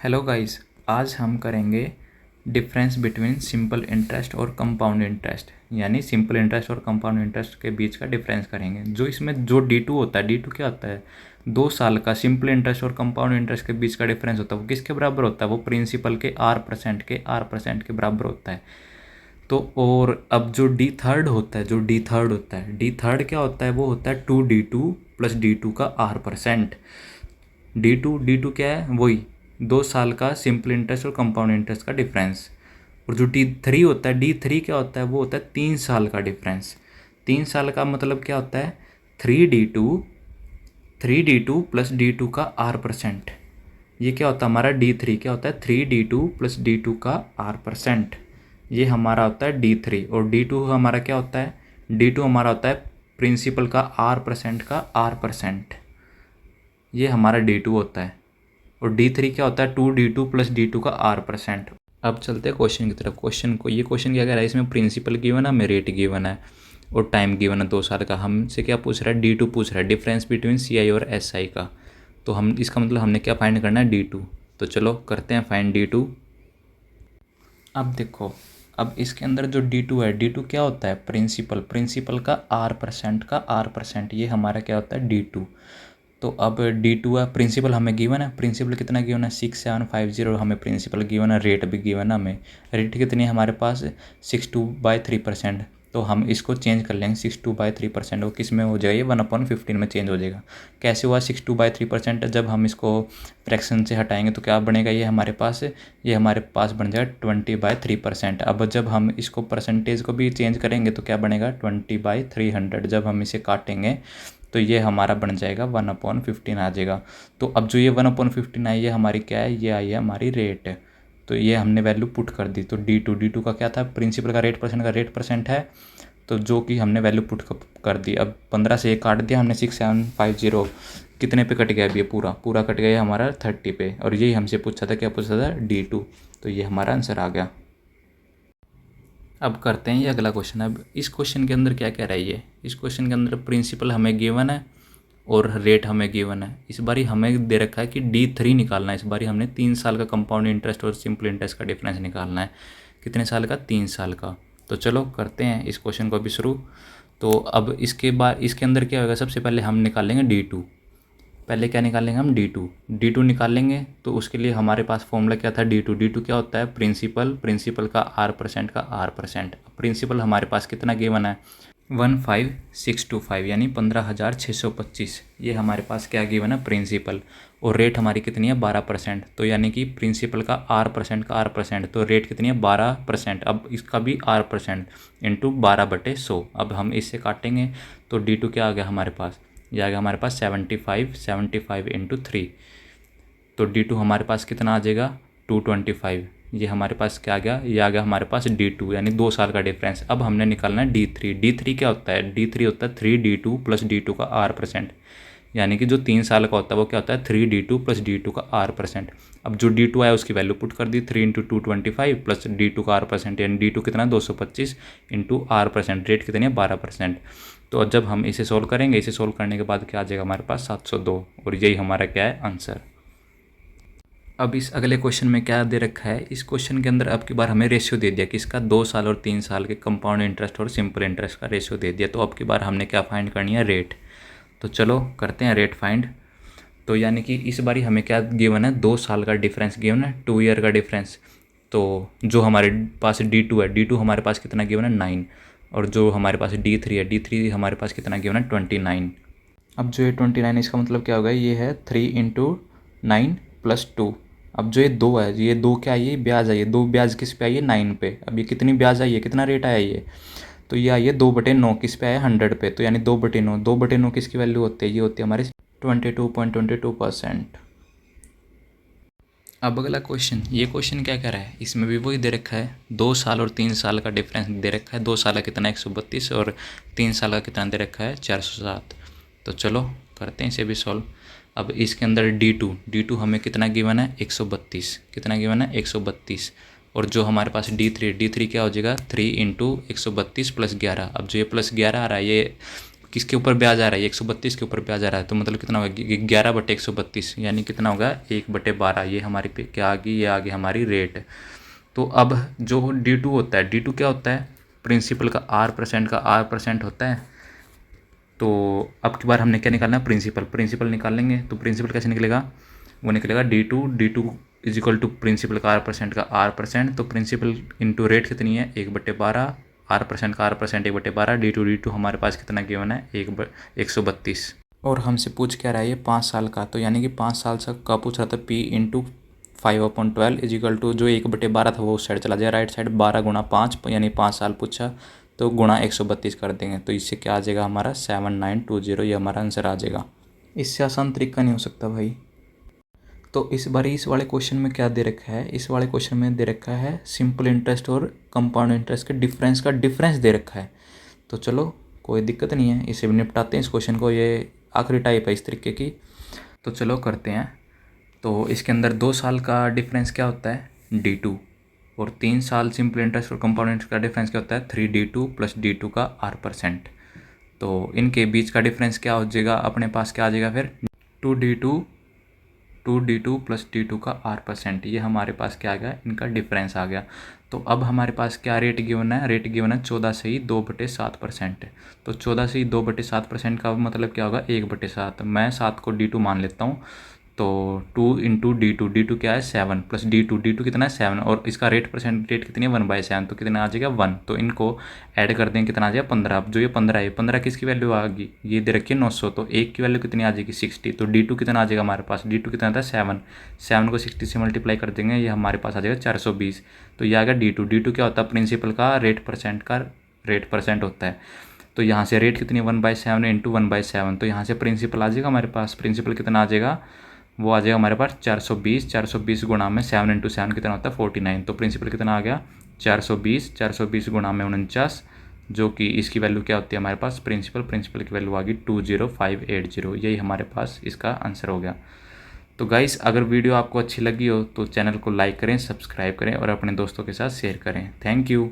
Hello guys. आज हम करेंगे डिफरेंस बिटवीन सिंपल इंटरेस्ट और कंपाउंड इंटरेस्ट, यानी सिंपल इंटरेस्ट और कंपाउंड इंटरेस्ट के बीच का डिफरेंस करेंगे। जो इसमें जो D2 होता है, D2 क्या होता है? 2 साल का सिंपल इंटरेस्ट और कंपाउंड इंटरेस्ट के बीच का डिफरेंस होता है। वो किसके बराबर होता है? वो प्रिंसिपल के R% के बराबर होता है। तो और अब जो D3 होता है, D3 क्या होता है? वो होता है 2D2 प्लस D2 का R%। डी टू क्या है? वही 2 साल का सिंपल इंटरेस्ट और कंपाउंड इंटरेस्ट का डिफरेंस। और जो D3 क्या होता है? वो होता है 3 साल का डिफरेंस। 3 साल का मतलब क्या होता है? 3D2 प्लस D2 का R%। ये क्या होता है हमारा? D3 क्या होता है? 3D2 प्लस D2 का R%। ये हमारा होता है D3। और D2 हमारा क्या होता है? D2 हमारा होता है प्रिंसिपल का R% का R%। ये हमारा D2 होता है। और D3 क्या होता है? 2D2 प्लस D2 का R%। अब चलते हैं क्वेश्चन की तरफ। ये क्वेश्चन क्या कह रहा है? इसमें प्रिंसिपल गिवन है, हमें रेट गिवन है और टाइम गिवन है 2 साल का। हमसे क्या पूछ रहा है? D2 पूछ रहा है, डिफरेंस बिटवीन CI और SI का। तो हम इसका मतलब हमने क्या फाइंड करना है? D2। तो चलो करते हैं फाइंड D2। अब देखो, अब इसके अंदर जो D2 है, D2 क्या होता है? प्रिंसिपल का R%। ये हमारा क्या होता है? D2। तो अब D2 है, प्रिंसिपल हमें गिवन है। प्रिंसिपल कितना गिवन है? 6750 हमें प्रिंसिपल गिवन है। रेट भी गिवन है हमें। रेट कितनी है हमारे पास? 62/3%। तो हम इसको चेंज कर लेंगे। 62/3% वो किस में हो जाएगा? ये 1/15 में चेंज हो जाएगा। कैसे हुआ 62/3%? जब हम इसको फ्रैक्शन से हटाएंगे तो क्या बनेगा? ये हमारे पास बन जाएगा 20/3%। अब जब हम इसको परसेंटेज को भी चेंज करेंगे तो क्या बनेगा? 20/300। जब हम इसे काटेंगे तो ये हमारा बन जाएगा 1/15 आ जाएगा। तो अब जो ये 1/15 आई, ये हमारी क्या है? ये आई है हमारी रेट। तो ये हमने वैल्यू पुट कर दी। तो D2 का क्या था? प्रिंसिपल का रेट परसेंट है, तो जो कि हमने वैल्यू पुट कर दी। अब 15 से ये काट दिया हमने। 6750 कितने पे कट गया? अब ये पूरा कट गया हमारा 30 पे। और यही हमसे पूछा था, क्या पूछा था? D2। तो ये हमारा आंसर आ गया। अब करते हैं ये अगला क्वेश्चन। अब इस क्वेश्चन के अंदर क्या कह रहा है ये? इस क्वेश्चन के अंदर प्रिंसिपल हमें गिवन है और रेट हमें गिवन है। इस बारी हमें दे रखा है कि D3 निकालना है। इस बारी हमने 3 साल का कंपाउंड इंटरेस्ट और सिंपल इंटरेस्ट का डिफरेंस निकालना है। कितने साल का? 3 साल का। तो चलो करते हैं इस क्वेश्चन को अभी शुरू। तो अब इसके बाद इसके अंदर क्या होगा? सबसे पहले हम निकालेंगे D2। पहले क्या निकालेंगे हम? D2 निकालेंगे। तो उसके लिए हमारे पास फॉर्मूला क्या था? D2 क्या होता है? प्रिंसिपल का R%। प्रिंसिपल हमारे पास कितना गिवन है? 15625 यानी 15,625। ये हमारे पास क्या गिवन है? प्रिंसिपल। और रेट हमारी कितनी है? 12%। तो यानी कि प्रिंसिपल का R%। तो रेट कितनी है? 12%। अब इसका भी R% इंटू 12/100। अब हम इससे काटेंगे तो D2 क्या आ गया हमारे पास? ये आ गया हमारे पास 75 इंटू 3। तो D2 हमारे पास कितना आ जाएगा? 225। ये हमारे पास क्या आ गया? ये आ गया हमारे पास D2, यानी 2 साल का डिफरेंस। अब हमने निकालना है D3 क्या होता है? D3 होता है 3D2 प्लस D2 का R%। यानी कि जो 3 साल का होता है वो क्या होता है? 3D2 प्लस D2 का R%। अब जो D2 आया उसकी वैल्यू पुट कर दी। 3 इंटू 225 प्लस D2 का R%, यानी D2 कितना? 225 इंटू R%। रेट कितनी है? 12%। तो जब हम इसे सोल्व करेंगे, इसे सोल्व करने के बाद क्या आ जाएगा हमारे पास? 702। और यही हमारा क्या है? आंसर। अब इस अगले क्वेश्चन में क्या दे रखा है? इस क्वेश्चन के अंदर अब की बार हमें रेशियो दे दिया कि इसका 2 साल और 3 साल के कंपाउंड इंटरेस्ट और सिंपल इंटरेस्ट का रेशियो दे दिया। तो अब की बार हमने क्या फाइंड करनी है? रेट। तो चलो करते हैं रेट फाइंड। तो यानी कि इस बारी हमें क्या गिवन है? 2 साल का डिफरेंस गिवन है, 2 ईयर का डिफरेंस। तो जो हमारे पास D2 है, D2 हमारे पास कितना गिवन है? 9। और जो हमारे पास D3 है, D3 हमारे पास कितना गिवन है? 29। अब जो ये 29, इसका मतलब क्या होगा? ये है 3 इंटू 9 प्लस 2। अब जो ये 2 है, ये 2 क्या आई है? ब्याज आई है। 2 ब्याज किस पे आई है? 9 पे। अब ये कितनी ब्याज आई है? कितना रेट आया ये? तो ये आई है 2/9। किस पे आया? 100 पे। तो यानी 2/9। 2/9 किसकी वैल्यू होती है? ये होती है हमारी 22.22%। अब अगला क्वेश्चन, ये क्वेश्चन क्या कह रहा है? इसमें भी वही दे रखा है। 2 साल और 3 साल का डिफरेंस दे रखा है। 2 साल का कितना? 132। और 3 साल का कितना दे रखा है? 407। तो चलो करते हैं इसे भी सॉल्व। अब इसके अंदर D2 हमें कितना गिवन है? 132। कितना गिवन है? 132। और जो हमारे पास D3 क्या हो जाएगा? 3 इंटू 132 प्लस 11। अब जो ये प्लस 11 आ रहा है, ये किसके ऊपर ब्याज आ रहा है, 132 के ऊपर ब्याज आ रहा है, तो मतलब कितना होगा 11/132, यानी कितना होगा 1/12। ये हमारी पे क्या आ गई, ये आ गई हमारी रेट। तो अब जो D2 होता है, D2 क्या होता है, प्रिंसिपल का R% होता है। तो अब की बार हमने क्या निकालना है, प्रिंसिपल निकाल लेंगे। तो प्रिंसिपल कैसे निकलेगा, वो निकलेगा D2 is equal to principal का R% का R%। तो प्रिंसिपल इंटू रेट कितनी है, 1/12, R% का R% 1/12, D2 हमारे पास कितना गिवन है, 132। और हमसे पूछ क्या रहा है ये 5 साल का, तो यानी कि 5 साल से का पूछ रहा था, P into 5/12 is equal to जो 1/12 था वो उस साइड चला जाए, राइट साइड 12 गुणा 5, यानी 5 साल पूछा तो गुणा 132 कर देंगे। तो इससे क्या आ जाएगा हमारा 7920, ये हमारा आंसर आ जाएगा। इससे आसान तरीका नहीं हो सकता भाई। तो इस बार इस वाले क्वेश्चन में क्या दे रखा है, इस वाले क्वेश्चन में दे रखा है सिंपल इंटरेस्ट और कंपाउंड इंटरेस्ट के डिफरेंस दे रखा है। तो चलो कोई दिक्कत नहीं है, इसे भी निपटाते हैं इस क्वेश्चन को। ये आखिरी टाइप है इस तरीके की, तो चलो करते हैं। तो इसके अंदर 2 साल का डिफरेंस क्या होता है, D2, और 3 साल सिंपल इंटरेस्ट और कंपाउंड इंटरेस्ट का डिफरेंस क्या होता है, 3D2 प्लस D2 का R%। तो इनके बीच का डिफरेंस क्या हो जाएगा, अपने पास क्या आ जाएगा फिर, 2D2 प्लस D2 का R%। ये हमारे पास क्या आ गया, इनका डिफरेंस आ गया। तो अब हमारे पास क्या रेट गिवन है, रेट गिवन है 14 से ही 2/7%। तो 14 से ही 2/7% का मतलब क्या होगा, 1/7। मैं 7 को D2 मान लेता हूँ। तो 2 इंटू D2 क्या है 7, प्लस D2 कितना है 7, और इसका रेट कितनी है 1/7, तो कितना आ जाएगा 1। तो इनको ऐड कर देंगे, कितना आ जाएगा 15। अब जो ये 15 है, 15 किसकी वैल्यू आ गई, ये दे रखी है 900, तो 1 की वैल्यू कितनी आ जाएगी 60। तो D2 कितना आ जाएगा हमारे पास, D2 कितना था 7 को 60 से मल्टीप्लाई कर देंगे, ये हमारे पास आ जाएगा 420। तो ये आ गया D2 क्या होता है, प्रिंसिपल का रेट परसेंट होता है। तो यहाँ से रेट कितनी 1/7 इंटू 1/7, तो यहाँ से प्रिंसिपल आ जाएगा हमारे पास, प्रिंसिपल कितना आ जाएगा, वो आ जाएगा हमारे पास 420 गुणा में 7 इंटू 7 कितना होता है 49। तो प्रिंसिपल कितना आ गया 420 गुणा में 49, जो कि इसकी वैल्यू क्या होती है हमारे पास, प्रिंसिपल की वैल्यू आ गई 20580। यही हमारे पास इसका आंसर हो गया। तो गाइस, अगर वीडियो आपको अच्छी लगी हो तो चैनल को लाइक करें, सब्सक्राइब करें और अपने दोस्तों के साथ शेयर करें। Thank you.